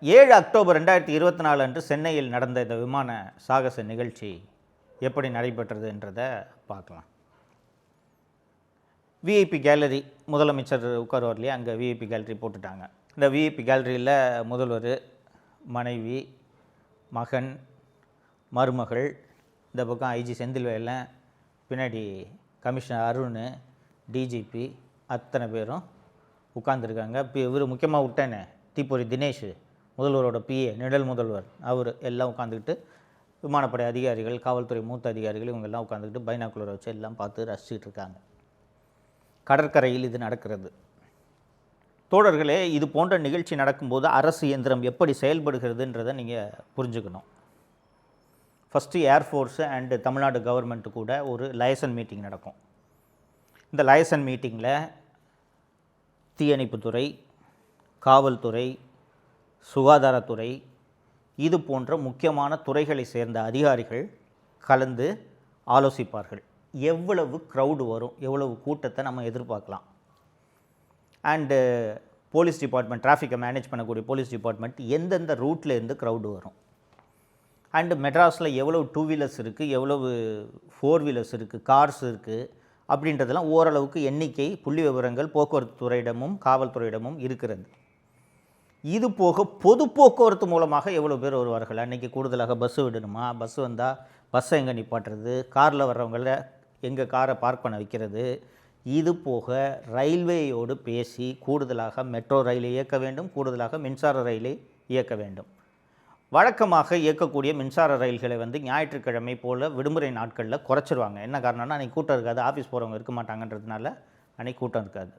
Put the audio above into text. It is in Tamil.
7 அக்டோபர் 2024 அன்று சென்னையில் நடந்த இந்த விமான சாகச நிகழ்ச்சி எப்படி நடைபெற்றது என்றதை பார்க்கலாம். விஐபி கேலரி, முதலமைச்சர் உட்காருவார் இல்லையா, அங்கே விஐபி கேலரி போட்டுட்டாங்க. இந்த விஐபி கேலரியில் முதல்வர், மனைவி, மகன், மருமகள், இந்த பக்கம் ஐஜி செந்தில்வேலன், பின்னாடி கமிஷனர் அருண், டிஜிபி, அத்தனை பேரும் உட்காந்துருக்காங்க. இப்போ இவர் முக்கியமாக விட்டேனே, தீப்பொறி தினேஷ், முதல்வரோட பிஏ, நிழல் முதல்வர், அவர் எல்லாம் உட்காந்துக்கிட்டு, விமானப்படை அதிகாரிகள், காவல்துறை மூத்த அதிகாரிகள், இவங்கெல்லாம் உட்காந்துக்கிட்டு பைனாக்குலரை வச்சு எல்லாம் பார்த்து ரசிச்சுட்டு இருக்காங்க. கடற்கரையில் இது நடக்கிறது. தோழர்களே, இது போன்ற நிகழ்ச்சி நடக்கும்போது அரசு இயந்திரம் எப்படி செயல்படுகிறதுன்றதை நீங்கள் புரிஞ்சுக்கணும். First air force and Tamil Nadu government கூட ஒரு லயசன் மீட்டிங் நடக்கும். இந்த லயசன் மீட்டிங்கில் தீயணைப்புத்துறை, காவல்துறை, சுகாதாரத்துறை, இது போன்ற முக்கியமான துறைகளை சேர்ந்த அதிகாரிகள் கலந்து ஆலோசிப்பார்கள். எவ்வளவு க்ரௌடு வரும், எவ்வளவு கூட்டத்தை நம்ம எதிர்பார்க்கலாம். அண்டு போலீஸ் டிபார்ட்மெண்ட், டிராஃபிக்கை மேனேஜ் பண்ணக்கூடிய போலீஸ் டிபார்ட்மெண்ட் எந்தெந்த ரூட்லேருந்து க்ரௌடு வரும், அண்டு மெட்ராஸில் எவ்வளவு 2 வீலர்ஸ் இருக்குது, எவ்வளவு 4 வீலர்ஸ் இருக்குது, கார்ஸ் இருக்குது, அப்படின்றதெல்லாம் ஓரளவுக்கு எண்ணிக்கை, புள்ளி விவரங்கள் போக்குவரத்து துறையிடமும் காவல்துறையிடமும் இருக்கிறது. இது போக பொது போக்குவரத்து மூலமாக எவ்வளோ பேர் வருவார்கள். அன்றைக்கி கூடுதலாக பஸ்ஸு விடணுமா, பஸ்ஸு வந்தால் பஸ்ஸை எங்கே நிப்பாட்டுறது, காரில் வர்றவங்கள எங்கே காரை பார்க் பண்ண வைக்கிறது, இது போக ரயில்வேயோடு பேசி கூடுதலாக மெட்ரோ ரயிலை இயக்க வேண்டும், கூடுதலாக மின்சார ரயிலை இயக்க வேண்டும். வழக்கமாக இயக்கக்கூடிய மின்சார ரயில்களை ஞாயிற்றுக்கிழமை போல் விடுமுறை நாட்களில் குறைச்சிருவாங்க. என்ன காரணம்னா, அன்றைக்கி கூட்டம் இருக்காது, ஆஃபீஸ் போகிறவங்க இருக்க மாட்டாங்கன்றதுனால அன்றைக்கி கூட்டம் இருக்காது.